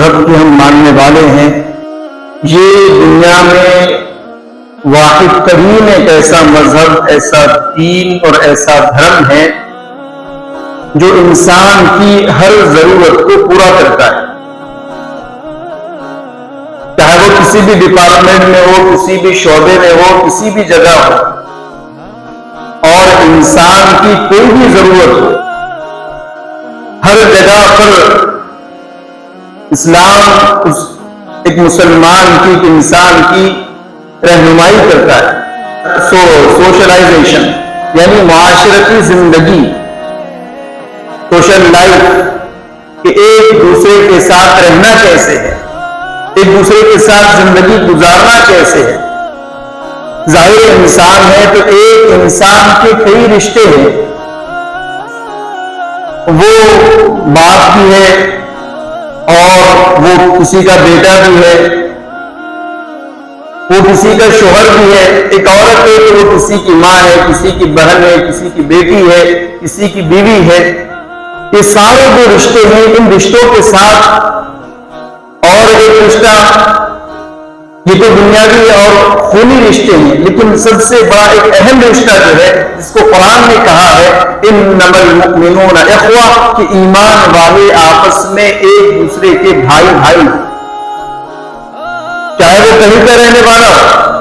مذہب کے ہم ماننے والے ہیں. یہ دنیا میں واحد ترین ایک ایسا مذہب، ایسا دین اور ایسا دھرم ہے جو انسان کی ہر ضرورت کو پورا کرتا ہے. چاہے وہ کسی بھی ڈپارٹمنٹ میں ہو، کسی بھی شعبے میں ہو، کسی بھی جگہ ہو، اور انسان کی کوئی بھی ضرورت ہو، ہر جگہ پر اسلام ایک مسلمان کی، ایک انسان کی رہنمائی کرتا ہے. سوشلائزیشن یعنی معاشرتی زندگی، سوشل لائف، کہ ایک دوسرے کے ساتھ رہنا کیسے ہے، ایک دوسرے کے ساتھ زندگی گزارنا کیسے ہے. ظاہر انسان ہے تو ایک انسان کے کئی رشتے ہیں. وہ باپ بھی ہے اور وہ کسی کا بیٹا بھی ہے، وہ کسی کا شوہر بھی ہے. ایک عورت ہے تو وہ کسی کی ماں ہے، کسی کی بہن ہے، کسی کی بیٹی ہے، کسی کی بیوی ہے. یہ سارے جو رشتے ہیں، ان رشتوں کے ساتھ اور ایک رشتہ، یہ تو بنیادی اور خونی رشتے ہیں، لیکن سب سے بڑا ایک اہم رشتہ جو ہے جس کو قرآن نے کہا ہے انما المؤمنون اخوہ، کہ ایمان والے آپس میں ایک دوسرے کے بھائی بھائی، چاہے وہ کہیں کا رہنے والا ہو،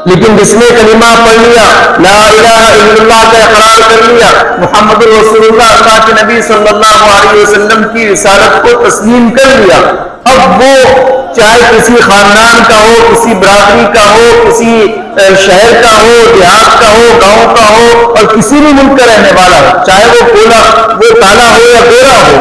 لیکن جس نے کلمہ پڑھ لیا، لا الہ الا اللہ کا اقرار کر لیا، محمد رسول اللہ، اللہ کے نبی صلی اللہ علیہ وسلم کی رسالت کو تسلیم کر لیا، اب وہ چاہے کسی خاندان کا ہو، کسی برادری کا ہو، کسی شہر کا ہو، دیہات کا ہو، گاؤں کا ہو، اور کسی بھی ملک کا رہنے والا ہو، چاہے وہ کالا ہو یا گورا ہو،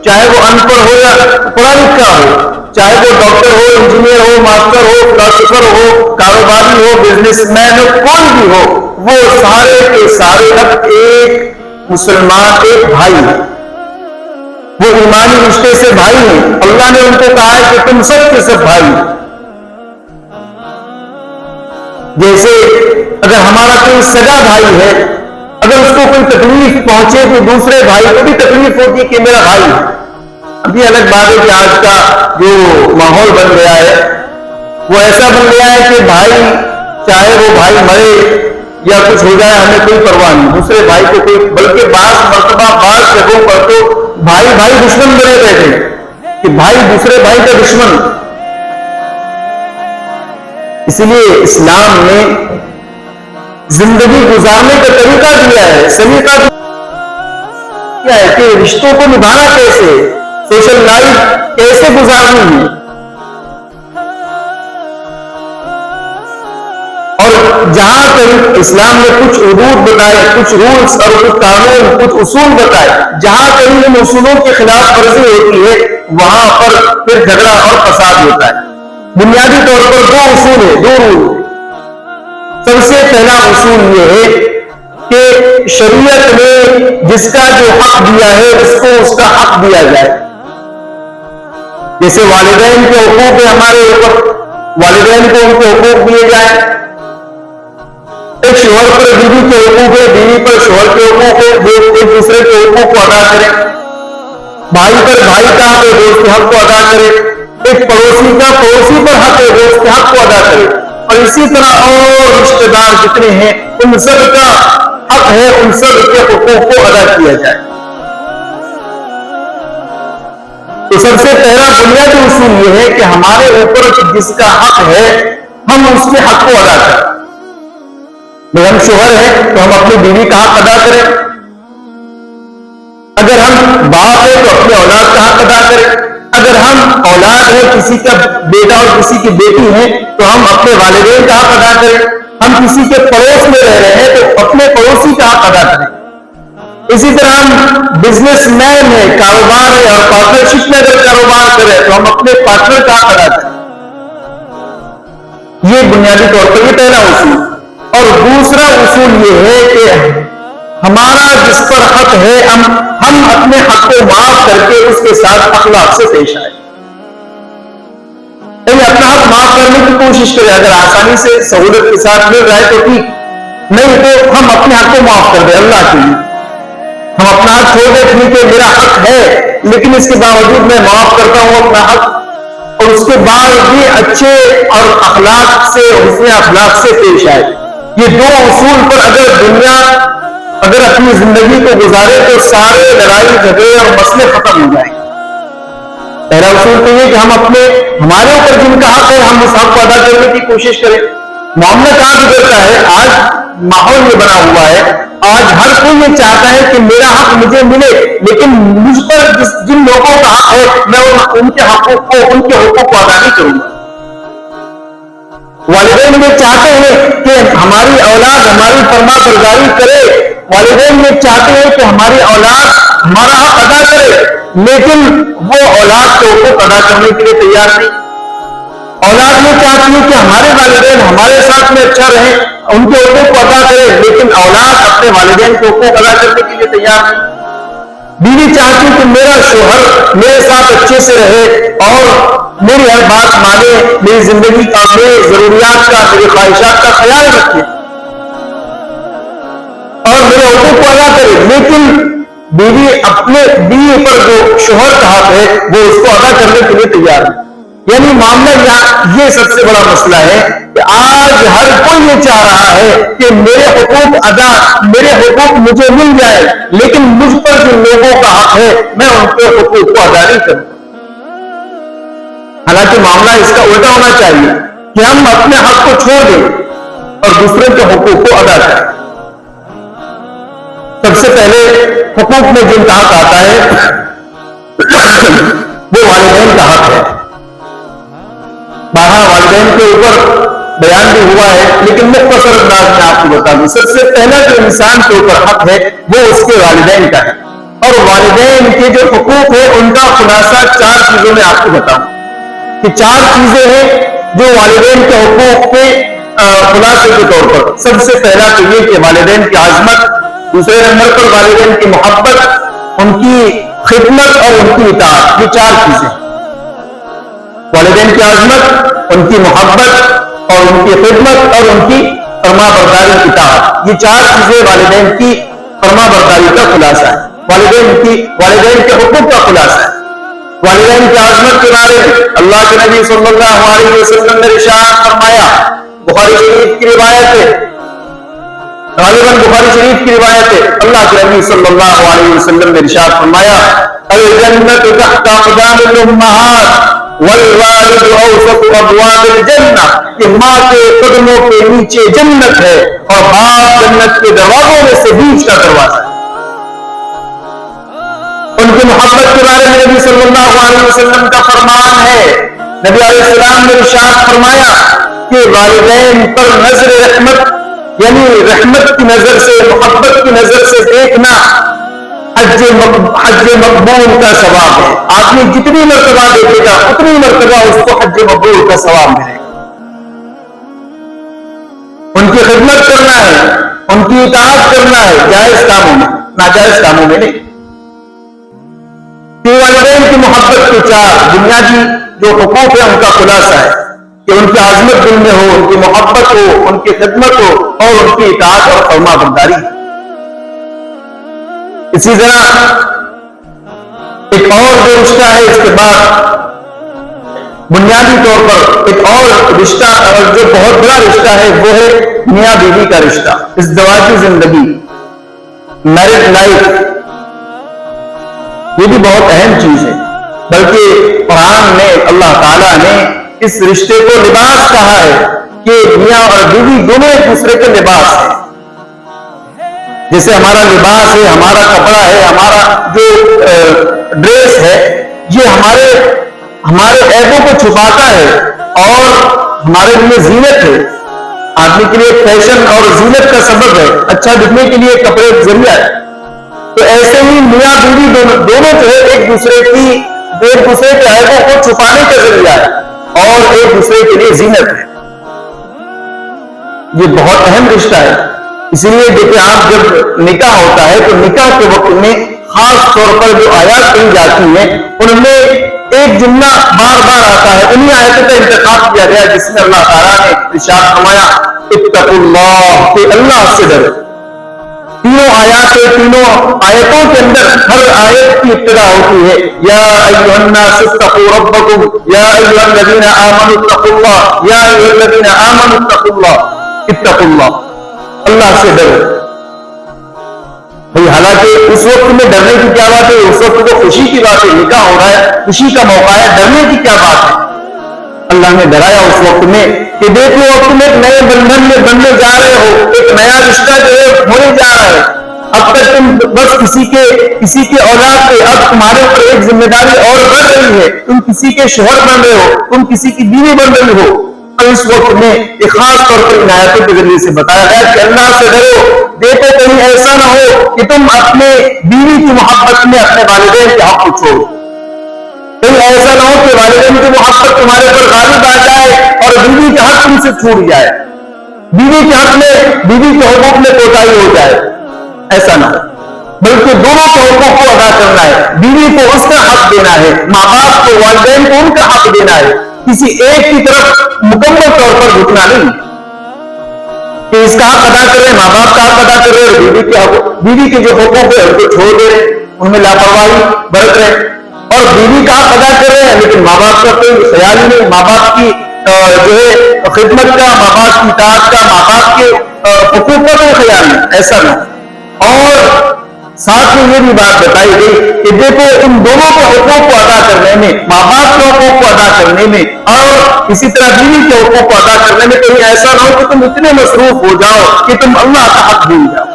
چاہے وہ ان پڑھ ہو یا پڑھا لکھا ہو، چاہے وہ ڈاکٹر ہو، انجینئر ہو، ماسٹر ہو، فلاسفر ہو، کاروباری ہو، بزنس مین ہو، کوئی بھی ہو، وہ سارے کے سارے اب ایک مسلمان، ایک بھائی ہے. وہ ایمانی رشتے سے بھائی ہیں. اللہ نے ان کو کہا ہے کہ تم سب کے سب بھائی ہیں. جیسے اگر ہمارا کوئی سگا بھائی ہے، اگر اس کو کوئی تکلیف پہنچے تو دوسرے بھائی کو بھی تکلیف ہوتی کہ میرا بھائی ہے. ابھی الگ بات ہے کہ آج کا جو ماحول بن گیا ہے وہ ایسا بن گیا ہے کہ بھائی، چاہے وہ بھائی مرے یا کچھ ہو جائے، ہمیں کوئی پرواہ نہیں، دوسرے بھائی کو کوئی، بلکہ بعض مرتبہ بعض جگہوں پر تو بھائی بھائی دشمن بنے بیٹھے کہ بھائی دوسرے بھائی کا دشمن. اسی لیے اسلام نے زندگی گزارنے کا طریقہ دیا ہے، سلیقہ کیا ہے کہ رشتوں کو نبھانا کیسے، سوشل لائف کیسے گزارنی ہے. اور جہاں کہیں اسلام نے کچھ حدود بتائے، کچھ رولز اور کچھ قانون، کچھ اصول بتائے، جہاں کہیں ان اصولوں کی خلاف ورزی ہوتی ہے وہاں پر پھر جھگڑا اور فساد ہوتا ہے. بنیادی طور پر دو اصول ہیں، دو رول. سب سے پہلا اصول یہ ہے کہ شریعت نے جس کا جو حق دیا ہے اس کو اس کا حق دیا جائے. جیسے والدین کے حقوق ہے ہمارے اوپر، والدین کو ان کے حقوق دیے جائیں. ایک شوہر پر بیوی کے حقوق ہے، بیوی پر شوہر کے حقوق ہے، وہ ایک دوسرے کے حقوق کو ادا کریں. بھائی پر بھائی کا حق ہے، وہ اس کے حق کو ادا کرے. ایک پڑوسی کا پڑوسی پر حق ہے، وہ اس کے حق کو ادا کرے. اور اسی طرح اور رشتے دار جتنے ہیں ان سب کا حق ہے ان سب کے حقوق کو ادا کیا جائے. تو سب سے پہلا بنیادی اصول یہ ہے کہ ہمارے اوپر جس کا حق ہے ہم اس کے حق کو ادا کریں. اگر ہم شوہر ہیں تو ہم اپنی بیوی کا حق ادا کریں. اگر ہم باپ ہیں تو اپنے اولاد کا حق ادا کریں. اگر ہم اولاد ہیں، کسی کا بیٹا اور کسی کی بیٹی ہیں تو ہم اپنے والدین کا حق ادا کریں. ہم کسی کے پڑوس میں رہ رہے ہیں تو اپنے پڑوسی کا حق ادا کریں. اسی طرح ہم بزنس مین ہیں، کاروبار ہے اور پارٹنرشپ میں اگر کاروبار کریں تو ہم اپنے پارٹنر کا حق ادا کریں. یہ بنیادی طور پر یہ پہلا اصول. اور دوسرا اصول یہ ہے کہ ہمارا جس پر حق ہے ہم اپنے حق کو معاف کر کے اس کے ساتھ اخلاق سے پیش آئے. یعنی اپنا حق معاف کرنے کی کوشش کریں. اگر آسانی سے سہولت کے ساتھ مل رہا ہے تو ٹھیک، نہیں تو ہم اپنے حق کو معاف کر دیں اللہ کے لیے. ہم اپنا حق چھوڑ دیں، ٹھیک ہے میرا حق ہے لیکن اس کے باوجود میں معاف کرتا ہوں اپنا حق. اور اس کے بعد بھی اچھے اور اخلاق سے حسن اخلاق سے پیش آئے. یہ دو اصول پر اگر دنیا اپنی زندگی کو گزارے تو سارے لڑائی جھگڑے اور مسئلے ختم ہو جائیں. پہلا اصول تو یہ کہ ہمارے اوپر جن کا حق ہے ہم اس حق کو ادا کرنے کی کوشش کریں. معاملہ کہاں بگڑتا ہے؟ آج ماحول یہ بنا ہوا ہے، آج ہر کوئی یہ چاہتا ہے کہ میرا حق مجھے ملے، لیکن مجھ پر جن لوگوں کا حق ہے میں ان کے حقوق کو ادا نہیں کروں گا. والدین یہ چاہتے ہیں کہ ہماری اولاد ہماری فرما برداری کرے، والدین یہ چاہتے ہیں کہ ہماری اولاد ہمارا حق ادا کرے، لیکن وہ اولاد کے حقوق ادا کرنے کے لیے تیار نہیں. اولاد یہ چاہتی ہے کہ ہمارے والدین ہمارے ساتھ میں اچھا رہیں، ان کے حقوق کو ادا کرے، لیکن اولاد اپنے والدین کے حقوق ادا کرنے کے لیے تیار نہیں. بیوی چاہتی ہے کہ میرا شوہر میرے ساتھ اچھے سے رہے اور میری ہر بات مانے، میری زندگی کا، میری ضروریات کا، میری خواہشات کا خیال رکھے اور میرے حقوق کو ادا کرے، لیکن بیوی اپنے بیوی پر جو شوہر کا حق ہے وہ اس کو ادا کرنے کے لیے تیار ہے. یعنی معاملہ یہ سب سے بڑا مسئلہ ہے کہ آج ہر کوئی یہ چاہ رہا ہے کہ میرے حقوق مجھے مل جائے، لیکن مجھ پر جن لوگوں کا حق ہے میں ان کے حقوق کو ادا نہیں کروں. حالانکہ معاملہ اس کا الٹا ہونا چاہیے کہ ہم اپنے حق کو چھوڑ دیں اور دوسرے کے حقوق کو ادا کریں. سب سے پہلے حقوق میں جن کا حق آتا ہے وہ والدین کا حق ہے. بارہ والدین کے اوپر بیان بھی ہوا ہے، لیکن مختصر انداز میں آپ کو بتا دوں. سب سے پہلا جو انسان کے اوپر حق ہے وہ اس کے والدین کا ہے، اور والدین کے جو حقوق ہے ان کا خلاصہ 4 چیزوں میں آپ کو بتاؤں کہ 4 چیزیں ہیں جو والدین کے حقوق کے خلاصے کے طور پر. سب سے پہلا تو یہ کہ والدین کی عظمت، دوسرے نمبر پر والدین کی محبت، ان کی خدمت اور ان کی اطاعت. یہ 4 چیزیں، والدین کی عظمت، ان کی محبت اور ان کی خدمت اور ان کی فرما برداری اطاعت. یہ 4 چیزیں والدین کی فرما برداری کا خلاصہ ہے، والدین کے حقوق کا خلاصہ ہے. والدین کی عظمت کے بارے میں اللہ کے نبی صلی اللہ علیہ وسلم نے ارشاد فرمایا، بخاری شریف کی روایت ہے، غالباً بخاری شریف کی روایت ہے، اللہ کے نبی صلی اللہ علیہ وسلم نے ارشاد فرمایا، الجنت تحت اقدام الامہات والوالد اوسط ابواب الجنہ، کہ ماں کے قدموں کے نیچے جنت ہے اور باپ جنت کے دروازوں میں سے بیچ کا دروازہ ہے. ان کی محبت کے بارے میں نبی صلی اللہ علیہ وسلم کا فرمان ہے، نبی علیہ السلام نے ارشاد فرمایا کہ والدین پر نظر رحمت، یعنی رحمت کی نظر سے، محبت کی نظر سے دیکھنا حج مقبول کا ثواب ہے. آدمی جتنی مرتبہ دیکھے گا اتنی مرتبہ اس کو حج مقبول کا ثواب ملے گا. ان کی خدمت کرنا ہے، ان کی اطاعت کرنا ہے، جائز کاموں میں، ناجائز کاموں میں نہیں. والدین کی محبت کے 4 بنیادی جو حقوق ہے ان کا خلاصہ ہے کہ ان کی عظمت دل میں ہو، ان کی محبت ہو، ان کی خدمت ہو اور ان کی اطاعت اور فرما برداری. اسی طرح ایک اور جو رشتہ ہے اس کے بعد بنیادی طور پر ایک اور رشتہ اور جو بہت بڑا رشتہ ہے وہ ہے میاں بیوی کا رشتہ. اس زواجی زندگی، میرج لائف، یہ بھی بہت اہم چیز ہے. بلکہ قرآن میں اللہ تعالیٰ نے اس رشتے کو لباس کہا ہے کہ میاں اور بیوی دونوں ایک دوسرے کے لباس ہیں. جیسے ہمارا لباس ہے، ہمارا کپڑا ہے، ہمارا جو ڈریس ہے، یہ ہمارے عیبوں کو چھپاتا ہے اور ہمارے لیے زینت ہے. آدمی کے لیے فیشن اور زینت کا سبب ہے، اچھا دکھنے کے لیے کپڑے ذریعہ ہے. تو ایسے ہی میاں بیوی دونوں جو ہے ایک دوسرے کے عیبوں کو چھپانے کا ذریعہ ہے اور ایک دوسرے کے لیے زینت ہے. یہ بہت اہم رشتہ ہے. اسی لیے دیکھیں آپ جب نکاح ہوتا ہے تو نکاح کے وقت میں خاص طور پر جو آیات کہی جاتی ہیں ان میں ایک جملہ بار بار آتا ہے. انہی آیتوں کا انتخاب کیا گیا جس میں اللہ تعالیٰ نے ارشاد فرمایا اتقوا اللہ، کہ اللہ سے ڈرو. 3 تینوں آیتوں کے اندر ہر آیت کی ابتدا ہوتی ہے یا ایھا الناس اتقوا ربکم یا ایھا الذین آمنوا اتقوا اللہ یا ایھا الذین آمنوا اتقوا اللہ، اللہ سے ڈرو بھئی۔ حالانکہ اس وقت میں ڈرنے کی کیا بات ہے؟ اس وقت تو خوشی کی بات ہے، نکاح ہو رہا ہے، خوشی کا موقع ہے، ڈرنے کی کیا بات ہے؟ اللہ نے ڈرایا اس وقت میں کہ دیکھو اب تم ایک نئے بندھن میں بننے جا رہے ہو، ایک نیا رشتہ جو ہے ہونے جا رہا ہے۔ اب تک تم بس کسی کے اولاد پہ، اب تمہارے اوپر ایک ذمہ داری اور بڑھ رہی ہے، تم کسی کے شوہر بن رہے ہو، تم کسی کی بیوی بن رہی ہو۔ اور اس وقت میں ایک خاص طور پر ان آیتوں کے ذریعے سے بتایا گیا کہ اللہ سے ڈرو، دیکھو کہیں ایسا نہ ہو کہ تم اپنے بیوی کی محبت میں اپنے والدین کے حق کو چھوڑو، کہیں ایسا نہ ہو کہ والدین کی محبت تمہارے اوپر غالب آ جائے اور بیوی کا حق تم سے چھوٹ جائے، بیوی کے حق میں، بیوی کے حقوق میں کوتاہی ہو جائے، ایسا نہ ہو، بلکہ دونوں کے حقوق کو ادا کرنا ہے، بیوی کو اس کا حق دینا ہے، ماں باپ کو، والدین کو ان کا حق دینا ہے، کسی ایک کی طرف مکمل طور پر جھکنا نہیں کہ اس کا حق ادا کر رہے، ماں باپ کا حق ادا کر رہے اور بیوی کے جو حقوق ہے ان کو چھوڑ دے رہے، ان میں لاپرواہی برت رہے، اور بیوی کا حق ادا کر رہے ہیں لیکن ماں باپ کا کوئی خیال ہی نہیں، ماں باپ کی جو ہے خدمت کا، ماں باپ کی اطاعت کا، ماں باپ کے حقوق کا کوئی خیال نہیں، ایسا نہ۔ اور ساتھ میں یہ بھی بات بتائی گئی کہ دیکھو ان دونوں کے حقوق کو ادا کرنے میں، ماں باپ کے حقوق کو ادا کرنے میں اور اسی طرح بیوی کے حقوق کو ادا کرنے میں کہیں ایسا نہ ہو کہ تم اتنے مصروف ہو جاؤ کہ تم اللہ کا حق بھول جاؤ،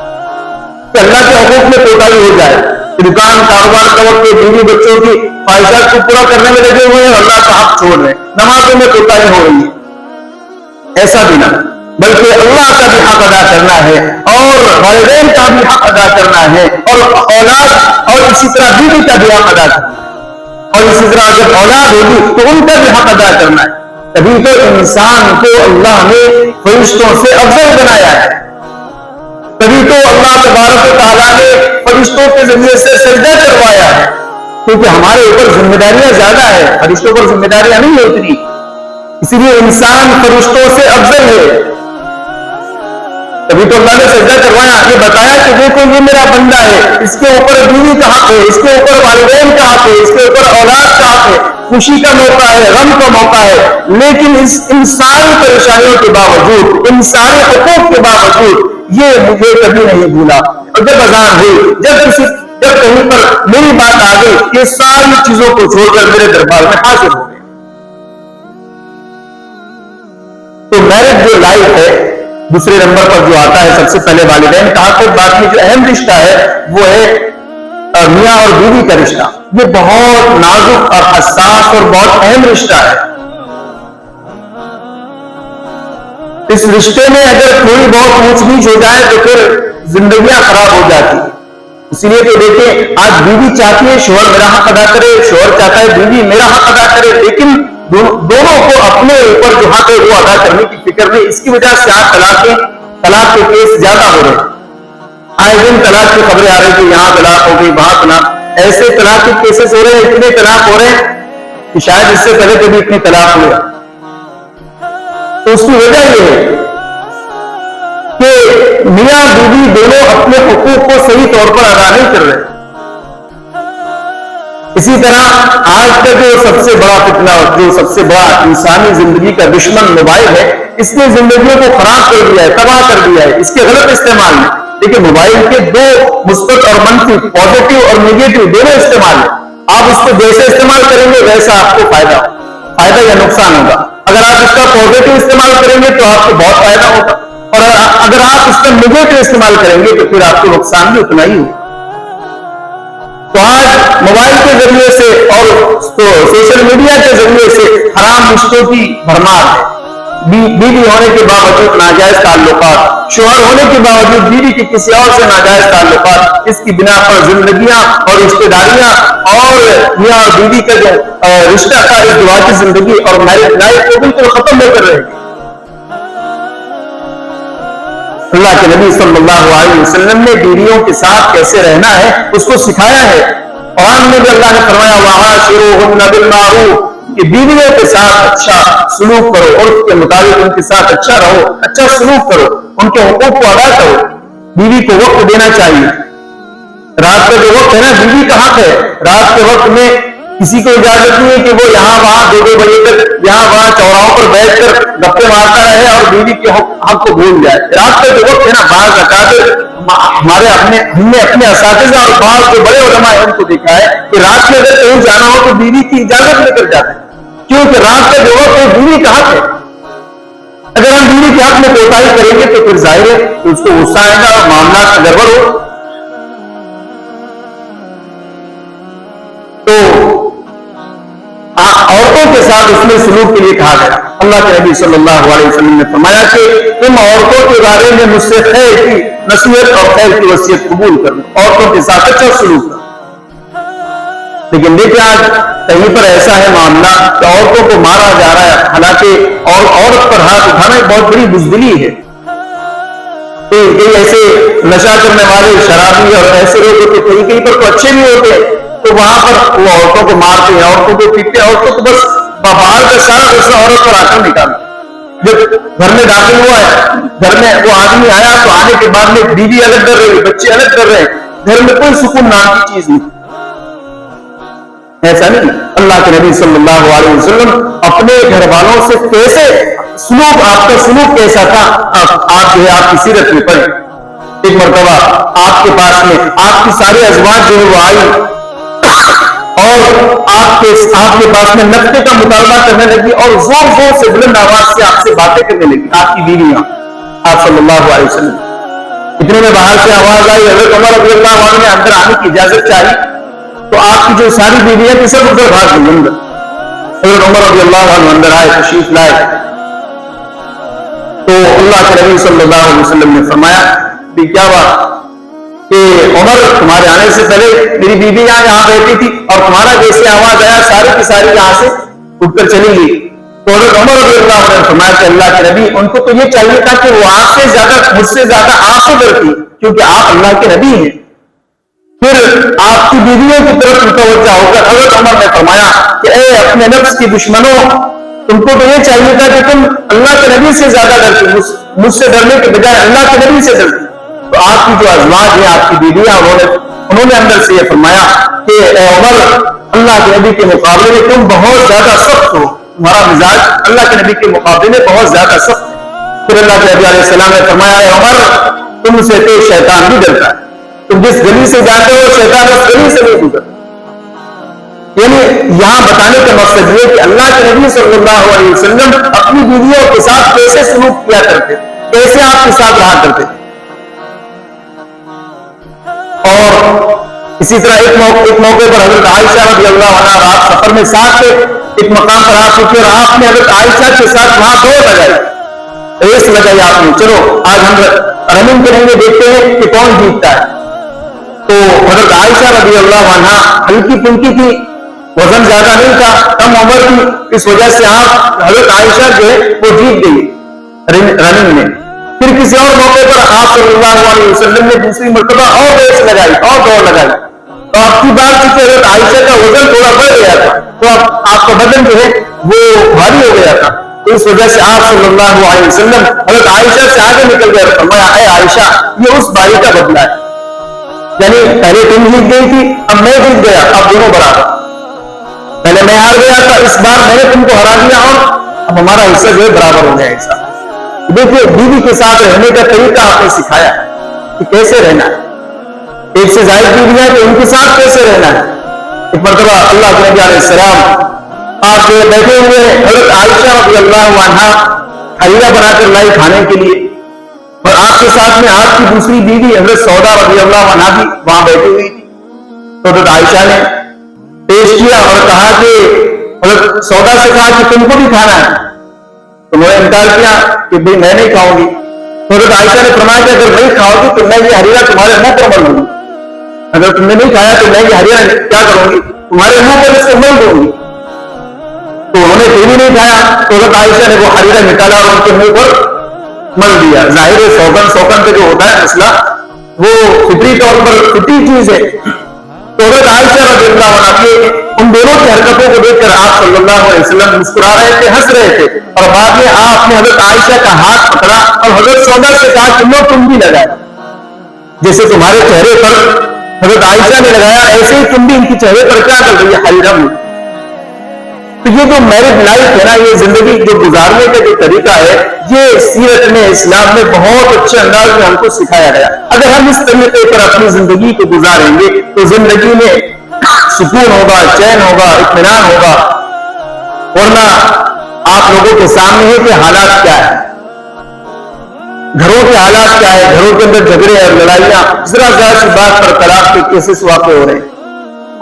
کہ اللہ کے حقوق میں کوتاہی ہو جائے، دکان کاروبار کا وقت بیوی بچوں کی خواہشات کو پورا کرنے میں لگے ہوئے ہیں، اللہ کا حق چھوڑ رہے ہیں، نمازوں میں کوتاہی ہو رہی ہے، ایسا بھی نہ، بلکہ اللہ کا بھی حق ادا کرنا ہے اور والدین کا بھی حق ادا کرنا ہے اور اولاد اور اسی طرح بیوی کا بھی حق ادا کرنا ہے، اور اسی طرح جب اولاد ہوگی تو ان کا بھی حق ادا کرنا ہے۔ تبھی تو انسان کو اللہ نے فرشتوں سے افضل بنایا ہے، تبھی تو اللہ تبارک و تعالیٰ نے فرشتوں کے ذریعے سے سجدہ کروایا ہے، کیونکہ ہمارے اوپر ذمہ داریاں زیادہ ہے، فرشتوں پر ذمہ داریاں نہیں ہیں اتنی، اسی لیے انسان فرشتوں سے افضل ہے۔ تبھی تو اللہ نے سجدہ کروایا، یہ بتایا کہ دیکھو یہ میرا بندہ ہے، اس کے اوپر بیوی کا حق ہے، اس کے اوپر والدین کا حق ہے، اس کے اوپر اولاد کا حق ہے، خوشی کا موقع ہے، غم کا موقع ہے، لیکن ان ساری پریشانیوں کے باوجود، ان سارے حقوق کے باوجود یہ مجھے کبھی نہیں بھولا، اور جب اذان ہوئی، جب کہیں پر میری بات آ گئی، یہ ساری چیزوں کو چھوڑ کر میرے دربار میں حاضر ہو گئے۔ تو میرج جو لائف ہے دوسرے نمبر پر جو آتا ہے، سب سے پہلے والدین کا حق، بعد میں جو اہم رشتہ ہے وہ ہے میاں اور بیوی کا رشتہ۔ یہ بہت نازک اور حساس اور بہت اہم رشتہ ہے۔ اس رشتے میں اگر تھوڑی بہت اونچ نیچ ہو جائے تو پھر زندگیاں خراب ہو جاتی ہیں۔ اسی لیے تو دیکھیں آج بیوی چاہتی ہے شوہر میرا حق ادا کرے، شوہر چاہتا ہے بیوی میرا حق ادا کرے، لیکن دونوں کو اپنے اوپر جو حق ہے وہ ادا کرنے کی فکر نہیں۔ اس کی وجہ سے آج طلاق کے کیس زیادہ ہو رہے ہیں، آئے دن طلاق کی خبریں آ رہی کہ یہاں طلاق ہو گئی، وہاں طلاق، ایسے طلاق کے کیسز ہو رہے ہیں، اتنے طلاق ہو رہے ہیں کہ شاید اس سے پہلے کبھی اتنی طلاق ہوا۔ تو اس کی وجہ یہ ہے کہ میاں بیوی دونوں اپنے حقوق کو صحیح طور پر ادا نہیں کر رہے۔ اسی طرح آج کا جو سب سے بڑا فتنہ، جو سب سے بڑا انسانی زندگی کا دشمن موبائل ہے، اس نے زندگیوں کو خراب کر دیا ہے، تباہ کر دیا ہے اس کے غلط استعمال میں۔ لیکن موبائل کے دو مثبت اور منفی، پازیٹیو اور نیگیٹو دونوں استعمال ہیں۔ آپ اس کو جیسے استعمال کریں گے ویسا آپ کو فائدہ یا نقصان ہوگا۔ اگر آپ اس کا پازیٹیو استعمال کریں گے تو آپ کو بہت فائدہ ہوگا، اور اگر آپ اس کا نیگیٹو استعمال کریں گے تو پھر آپ کو نقصان بھی اتنا ہی ہوگا۔ تو آج موبائل کے ذریعے سے اور سوشل میڈیا کے ذریعے سے حرام رشتوں کی بھرمار ہے۔ بیوی ہونے کے باوجود ناجائز تعلقات، شوہر ہونے کے باوجود بیوی کے کسی اور سے ناجائز تعلقات، اس کی بنا پر زندگیاں اور رشتہ داریاں اور میاں اور بیوی کا جو رشتہ تھا، ازدواجی زندگی اور میرج لائف کو بالکل ختم ہو کر رہے ہیں۔ اللہ کے نبی صلی اللہ علیہ وسلم نے بیویوں کے ساتھ کیسے رہنا ہے اس کو سکھایا ہے۔ قرآن میں بھی اللہ نے فرمایا وَعَاشِرُوهُنَّ بِالْمَعْرُوفِ کہ بیویوں کے ساتھ اچھا سلوک کرو، عرف کے مطابق ان کے ساتھ اچھا رہو، اچھا سلوک کرو، ان کے حقوق کو ادا کرو۔ بیوی کو وقت دینا چاہیے. رات کا جو وقت ہے نا بیوی کا حق ہے. رات کے وقت میں کسی کو اجازت نہیں ہے کہ وہ یہاں وہاں 2 بجے تک یہاں وہاں چوراہوں پر بیٹھ کر گپے مارتا رہے اور بیوی کے حق کو بھول جائے. رات کا جو وقت ہے نا بعض اوقات ہم نے اپنے اساتذہ اور بعض جو بڑے علماء ہیں ان کو دیکھا ہے کہ رات میں اگر کہیں جانا ہو تو بیوی کی اجازت لے کر جاتے ہیں، کیونکہ رات کا جو وقت ہے بیوی کا حق ہے. اگر ہم بیوی کے حق میں کوتاہی کریں گے تو پھر ظاہر ہے کہ اس کو غصہ آئے گا اور معاملات گڑبڑ ہو. تو عورتوں کے ساتھ اس میں سلوک کے لیے کہا گیا. اللہ کے نبی صلی اللہ علیہ وسلم نے فرمایا کہ تم عورتوں کے بارے میں مجھ سے خیر کی نصیحت اور خیر کی وصیت قبول کرو، عورتوں کے ساتھ اچھا سلوک کرو. لیکن دیکھیں آج کہیں پر ایسا ہے معاملہ کہ عورتوں کو مارا جا رہا ہے، حالانکہ عورت پر ہاتھ اٹھانا ایک بہت بڑی بزدلی ہے. ایسے نشہ کرنے والے شرابی اور ایسے لوگ ہوتے کہیں پر تو اچھے بھی ہوتے، تو وہاں پر وہ عورتوں کو مارتے ہیں، عورتوں کو پیٹتے ہیں، عورتوں کو بس باہر کا سارا غصہ عورت پر آ کر نکالتے. جب گھر میں داخل ہوا ہے، گھر میں وہ آدمی آیا تو آنے کے بعد میں بیوی الگ کر رہی ہے، بچے الگ کر رہے ہیں، گھر میں کوئی سکون نام کی چیز نہیں. ایسا نہیں. اللہ کے نبی صلی اللہ علیہ وسلم اپنے گھر والوں سے کیسے سلوک، آپ کا سلوک کیسا تھا، آپ جو ہے آپ کی سیرت میں پڑھیں. ایک مرتبہ آپ کے پاس میں آپ کی ساری ازواج جو ہے وہ آئی اور آپ کے پاس میں نقطے کا مطالبہ کرنے لگی اور زور زور سے بلند آواز سے آپ سے باتیں کرنے لگی. آپ کی بیویاں آپ صلی اللہ علیہ وسلم. اتنے میں باہر سے آواز آئی، حضرت عمر رضی اللہ عنہ نے اندر آنے کی اجازت چاہی تو آپ کی جو ساری بیویاں تھی سب ادھر بھاگ گئی اندر. حضرت عمر رضی اللہ عنہ اندر آئے، تشریف لائے تو اللہ کے نبی صلی اللہ علیہ وسلم نے فرمایا کہ کیا بات کہ عمر تمہارے آنے سے پہلے میری بیوی یہاں بیٹھی تھی اور تمہارا جیسے آواز آیا ساری کی ساری یہاں سے اٹھ کر چلی گئی. تو حضرت عمر رضی اللہ عنہ نے فرمایا کہ اللہ کے نبی ان کو تو یہ چاہیے تھا کہ وہ آپ سے زیادہ مجھ سے زیادہ آپ سے ڈرتی، کیونکہ آپ اللہ کے نبی ہیں. پھر آپ کی بیویوں کی طرف متوجہ ہو کر حضرت عمر نے فرمایا کہ اے اپنے نفس کی دشمنوں، تم کو تو یہ چاہیے تھا کہ تم اللہ کے نبی سے زیادہ ڈرتی، مجھ سے ڈرنے کے بجائے اللہ کے نبی سے ڈرتی. تو آپ کی جو ازواج ہیں، آپ کی بیویاں، انہوں نے اندر سے یہ فرمایا کہ اے عمر، اللہ کے نبی کے مقابلے میں تم بہت زیادہ سخت ہو، تمہارا مزاج اللہ کے نبی کے مقابلے میں بہت زیادہ سخت ہے. پھر اللہ کے نبی علیہ السلام نے فرمایا اے عمر، تم سے تو شیطان بھی ڈرتا ہے، تم جس گلی سے جاتے ہو شیطان اس گلی سے نہیں گزرتا. یعنی یہاں بتانے کا مقصد یہ کہ اللہ کے نبی صلی اللہ علیہ وسلم اپنی بیویوں کے ساتھ کیسے سلوک کیا کرتے، کیسے آپ کے ساتھ رہا کرتے. اور اسی طرح ایک موقع پر حضرت عائشہ رضی اللہ عنہ رات سفر میں ساتھ تھے، ایک مقام پر آپ پھر آپ نے حضرت عائشہ کے ساتھ وہاں دوڑ لگائی، ریس لگائی آپ نے، چلو آج ہم رننگ کریں گے، دیکھتے ہیں کہ کون جیتتا ہے. تو حضرت عائشہ رضی اللہ عنہ ہلکی پھلکی تھی، وزن زیادہ نہیں تھا، کم عمر تھی، اس وجہ سے آپ حضرت عائشہ جو ہے وہ جیت گئی رننگ میں. پھر کسی اور موقع پر آپ صلی اللہ علیہ وسلم نے دوسری مرتبہ اور ریس لگائی اور دوڑ لگائی. تو آپ کی بات تھی کہ حضرت عائشہ کا وزن تھوڑا بڑھ گیا تھا، تو آپ کا بدن جو ہے وہ بھاری ہو گیا تھا. تو اس وجہ سے آپ صلی اللہ علیہ وسلم حضرت عائشہ سے آگے نکل گئے اور فرمایا اے عائشہ، یہ اس بھائی کا بدلہ ہے. یعنی پہلے تم جیت گئی تھی، اب میں جیت گیا، اب دونوں برابر. پہلے میں ہار گیا تھا، اس بار میں نے تم کو ہرا دیا اور اب ہمارا حصہ جو ہے برابر ہو گیا حصہ. دیکھیے بیوی کے ساتھ رہنے کا طریقہ آپ نے سکھایا کہ کیسے رہنا ہے. ایک سے زائد بیویاں تو ان کے ساتھ کیسے رہنا ہے. ایک مرتبہ اللہ کے نبی علیہ السلام آپ بیٹھے ہوئے حضرت عائشہ رضی اللہ عنہا حلیہ بنا کر لائی کھانے کے لیے، اور آپ کے ساتھ میں آپ کی دوسری بیوی حضرت سودا رضی اللہ عنہا بھی وہاں بیٹھی ہوئی تھی. تو حضرت عائشہ نے پیش کیا اور کہا کہ حضرت سودا سے کہا کہ تم کو بھی کھانا ہے. تو انہوں نے انکار کیا کہ بھائی میں نہیں کھاؤں گی. تو حضرت عائشہ نے فرمایا کہ اگر نہیں کھاؤ گی تو میں یہ ہریرہ تمہارے منہ پر مل دوں گی، اگر تم نے نہیں کھایا تو میں یہ ہریرہ کیا کروں گی، تمہارے منہ پر اس کو مل دوں گی. تو انہوں نے پھر بھی نہیں کھایا. تو حضرت عائشہ نے وہ ہریرہ نکالا اور ان کے منہ پر مل دیا. ظاہر ہے سوگن پہ جو ہوتا ہے مسئلہ وہ فطری طور پر فطری چیز ہے. تو حضرت عائشہ رضی اللہ عنہ کے ان دونوں کی حرکتوں کو دیکھ کر آپ صلی اللہ علیہ وسلم مسکرا رہے تھے، ہنس رہے تھے، اور بعد میں آپ نے حضرت عائشہ کا ہاتھ پکڑا اور حضرت سودا سے کہا کہ لو تم بھی لگائے. جیسے تمہارے چہرے پر حضرت عائشہ نے لگایا ایسے ہی تم بھی ان کے چہرے پر کیا کر رہی ہے؟ حیرم. تو یہ جو میرڈ لائف ہے نا، یہ زندگی جو گزارنے کا جو طریقہ ہے، یہ سیرت میں اسلام میں بہت اچھے انداز میں ہم کو سکھایا گیا. اگر ہم اس طریقے پر اپنی زندگی کو گزاریں گے تو زندگی میں سکون ہوگا، چین ہوگا، اطمینان ہوگا. ورنہ آپ لوگوں کے سامنے ہے کہ حالات کیا ہے، گھروں کے حالات کیا ہے، گھروں کے اندر جھگڑے اور لڑائیاں، ذرا سی بات پر طلاق کے کیسز واقع ہو رہے ہیں.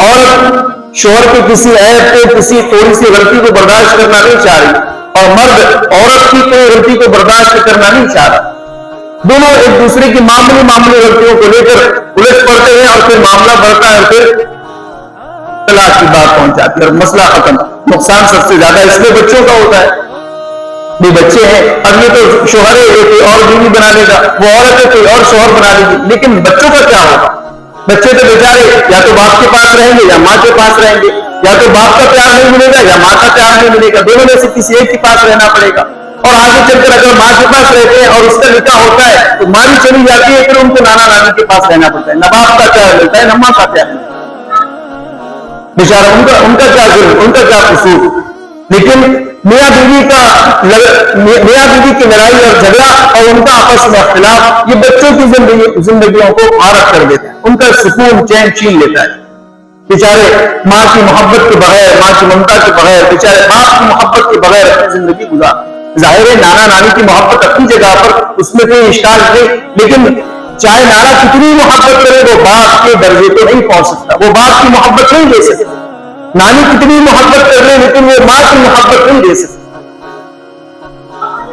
اور شوہر کے کسی عیب کو، کسی تھوڑی سی غلطی کو برداشت کرنا نہیں چاہ رہی، اور مرد عورت کی کوئی غلطی کو برداشت کرنا نہیں چاہ رہا. دونوں ایک دوسرے کی معمولی غلطیوں کو لے کر الجھ پڑتے ہیں، اور پھر معاملہ بڑھتا ہے، پھر طلاق کی بات پہنچ جاتی ہے اور مسئلہ ختم. نقصان سب سے زیادہ اس لیے بچوں کا ہوتا ہے. بھی بچے ہیں، اب یہ تو شوہر ہے، کوئی اور بیوی بنا لے گا، وہ عورت ہے کوئی اور شوہر بنا لے گی، لیکن بچوں کا کیا ہوگا؟ بچے تو بیچارے یا تو باپ کے پاس رہیں گے یا ماں کے پاس رہیں گے، یا تو باپ کا پیار نہیں ملے گا یا ماں کا پیار نہیں ملے گا، دونوں میں سے کسی ایک کے پاس رہنا پڑے گا. اور آگے چل کر اگر ماں کے پاس رہتے ہیں اور اس کا نکاح ہوتا ہے تو ماں بھی چلی جاتی ہے، پھر ان کو نانا نانی کے پاس رہنا پڑتا ہے. نہ باپ کا پیار ملتا ہے نہ ماں کا پیار ملتا ہے. بیچارہ ان کا کیا ظلم، ان کا کیا قصور. لیکن میاں بیوی کی لڑائی اور جھگڑا اور ان کا آپس میں اختلاف، یہ بچوں کی زندگیوں کو غارت کر دیتا ہے، ان کا سکون چین چھین لیتا ہے. بیچارے ماں کی محبت کے بغیر، ماں کی ممتا کے بغیر، بیچارے باپ کی محبت کے بغیر اپنی زندگی گزار. ظاہر ہے نانا نانی کی محبت اپنی جگہ پر، اس میں کوئی اشکال نہیں، لیکن چاہے نانا کتنی محبت کرے وہ باپ کے درجے پہ نہیں پہنچ سکتا، وہ باپ کی محبت نہیں دے سکتا. نانی کتنی محبت کر لے لیکن وہ ماں کی محبت نہیں دے سکتی.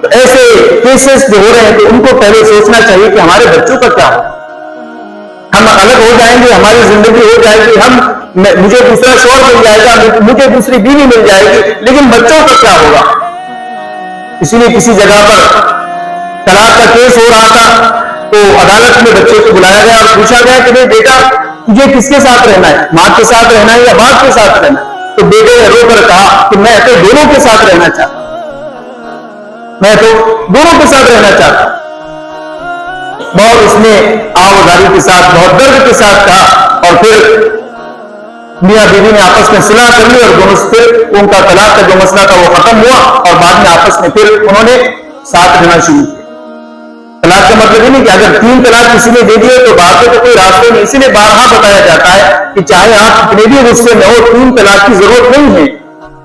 تو ایسے کیسز جو ہو رہے ہیں تو ان کو پہلے سوچنا چاہیے کہ ہمارے بچوں کا کیا ہو. ہم الگ ہو جائیں گے، ہماری زندگی ہو جائے گی، مجھے دوسرا شوہر مل جائے گا، مجھے دوسری بیوی مل جائے گی، لیکن بچوں کا کیا ہوگا؟ اسی لیے کسی جگہ پر طلاق کا کیس ہو رہا تھا تو عدالت میں بچے کو بلایا گیا اور پوچھا گیا کہ بیٹا تجھے کس کے ساتھ رہنا ہے، ماں کے ساتھ رہنا ہے یا باپ کے ساتھ رہنا ہے؟ تو بیٹے نے رو کر کہا کہ میں تو دونوں کے ساتھ رہنا چاہتا ہوں، میں تو دونوں کے ساتھ رہنا چاہتا ہوں. بہت اس نے آوازاری کے ساتھ، بہت درد کے ساتھ کہا، اور پھر میاں بیوی نے آپس میں صلح کر لی اور دونوں سے ان کا طلاق کا جو مسئلہ تھا وہ ختم ہوا، اور بعد میں آپس میں پھر انہوں نے ساتھ رہنا شروع کیا. طلاق کا مطلب یہ نہیں کہ اگر 3 طلاق کسی نے دے دیے تو باقی تو کوئی راستے نہیں. اسی لیے بارہا بتایا جاتا ہے کہ چاہے آپ کتنے بھی غصے میں ہو، 3 طلاق کی ضرورت نہیں ہے.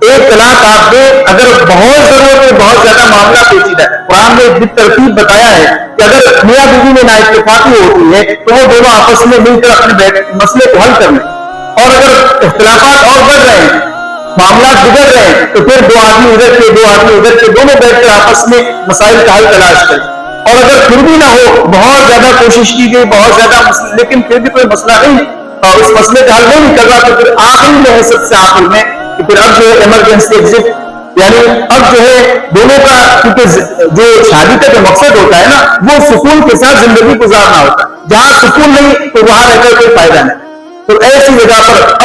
1 طلاق آپ دیں اگر بہت ضرورت ہے، بہت زیادہ معاملہ پیچیدہ ہے. قرآن نے بالترتیب بتایا ہے کہ اگر میاں بیوی میں نااتفاقی ہوتی ہے تو وہ دونوں آپس میں مل کر اپنے مسئلے کو حل کر لیں. اور اگر اختلافات اور بڑھ رہے ہیں، معاملات بگڑ رہے ہیں، تو پھر 2 آدمی ادھر کے 2 آدمی ادھر کے دونوں بیٹھ کر آپس میں مسائل کا حل تلاش کریں. اور اگر پھر بھی نہ ہو، بہت زیادہ کوشش کی گئی، بہت زیادہ لیکن پھر بھی کوئی مسئلہ نہیں اور اس مسئلے کا حل نہیں نکل رہا، تو پھر آخر میں ہے سب سے آخر میں کہ پھر اب جو ہے ایمرجنسی ایگزٹ، یعنی اب جو ہے دونوں کا، کیونکہ جو شادی کا جو مقصد ہوتا ہے نا وہ سکون کے ساتھ زندگی گزارنا ہوتا ہے. جہاں سکون نہیں تو وہاں رہ کر کوئی فائدہ نہیں. تو ایسی جگہ پر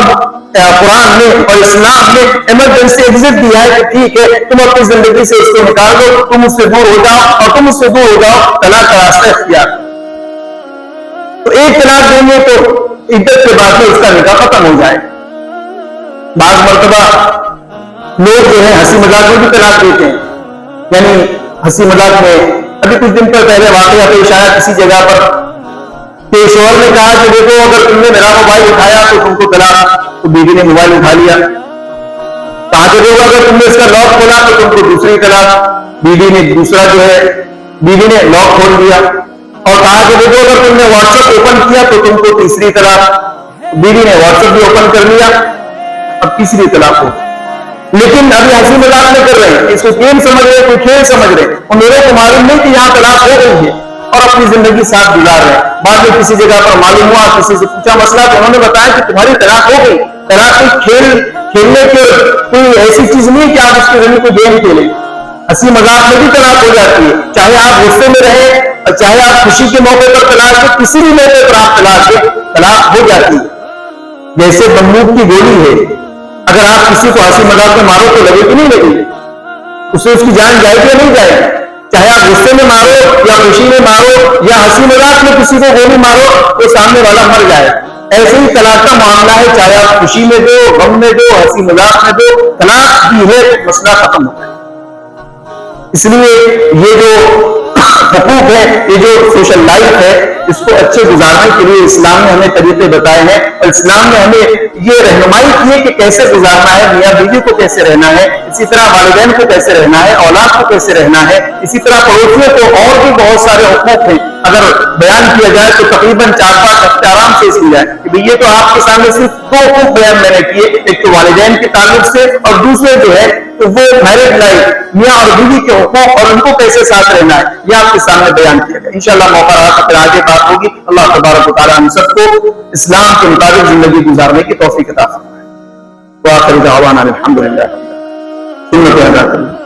اب قرآن نے اور اسلام نے ایمرجنسی ایگزٹ دیا ہے کہ ٹھیک ہے تم اپنی زندگی سے اس کو نکال دو، تم اس سے دور ہو جاؤ، اور تم اس سے دور ہو جاؤ، طلاق کا راستہ اختیار. تو 1 طلاق دیں گے تو عدت کے بعد میں اس کا نکاح ختم ہو جائے. بعض مرتبہ لوگ جو ہے ہنسی مذاق میں بھی طلاق دیتے ہیں. یعنی ہنسی مذاق میں ابھی کچھ دن پہلے واقعہ پیش آیا کسی جگہ پر کہ شوہر نے کہا کہ دیکھو اگر تم نے میرا موبائل اٹھایا تو تم کو طلاق. تو بیوی نے موبائل اٹھا لیا. کہا کہ دیکھو اگر تم نے اس کا لاک کھولا تو تم کو دوسری طلاق. بیوی نے دوسرا جو ہے بیوی نے لاک کھول دیا اور کہا کہ دیکھو اگر تم نے واٹس ایپ اوپن کیا تو تم کو تیسری طلاق. بیوی نے واٹس ایپ بھی اوپن کر لیا، اب تیسری طلاق ہو. لیکن ابھی ہنسی مذاق میں کر رہے ہیں، اس کو گیم سمجھ رہے ہیں، کوئی کھیل سمجھ رہے ہیں، اور میرے کو معلوم نہیں کہ یہاں طلاق ہو گئی ہے اور اپنی زندگی ساتھ گزار رہے ہیں. بعد میں کسی جگہ پر معلوم ہوا، کسی سے پوچھا مسئلہ تو انہوں نے بتایا کہ تمہاری طلاق ہو گئی. طلاق کھیلنے کے کوئی ایسی چیز نہیں کہ آپ اس کے ذریعے کوئی گیم کھیلیں. ہنسی مذاق میں بھی طلاق ہو جاتی ہے، چاہے آپ غصے میں رہیں، چاہے آپ خوشی کے موقع پر طلاق دیں، کسی بھی موقع پر آپ طلاق دیں، طلاق ہو جاتی ہے. جیسے بندوق کی گولی ہے، اگر آپ کسی کو ہنسی مذاق میں مارو تو لگے کہ نہیں لگے، اس سے اس کی جان جائے گی یا نہیں جائے گی؟ چاہے آپ غصے میں مارو یا خوشی میں مارو یا ہنسی مذاق میں کسی کو گولی مارو تو سامنے والا مر جائے. ایسے ہی طلاق کا معاملہ ہے, چاہے آپ خوشی میں دو, غم میں دو, ہنسی مذاق میں دو, طلاق دی ہے مسئلہ ختم ہوتا ہے. اس لیے یہ جو حقوق ہے, یہ جو سوشل لائف ہے, اس کو اچھے گزارنے کے لیے اسلام نے ہمیں طریقے بتائے ہیں, اور اسلام نے ہمیں یہ رہنمائی کی ہے کہ کیسے گزارنا ہے, میاں بیوی کو کیسے رہنا ہے, اسی طرح والدین کو کیسے رہنا ہے, اولاد کو کیسے رہنا ہے, اسی طرح پڑوسیوں کو, اور بھی بہت سارے حقوق ہیں. اگر بیان کیا جائے تو تقریباً 4-5 ہفتے آرام سے اس کی جائے کہ یہ تو آپ کے سامنے صرف 2 حقوق بیان میں نے کیے, ایک تو والدین کے تعلق سے, اور دوسرے جو ہے تو وہ میرج لائف, میاں اور بیوی کے حقوق اور ان کو کیسے ساتھ رہنا ہے, یہ آپ کے سامنے بیان کیا گیا. انشاءاللہ موقع رہا تو پھر آگے بات ہوگی. اللہ تبارک و تعالی ہم سب کو اسلام کے مطابق زندگی گزارنے کی توفیق عطا فرمائے. وآخر دعوانا الحمدللہ. سنت ادا کریں.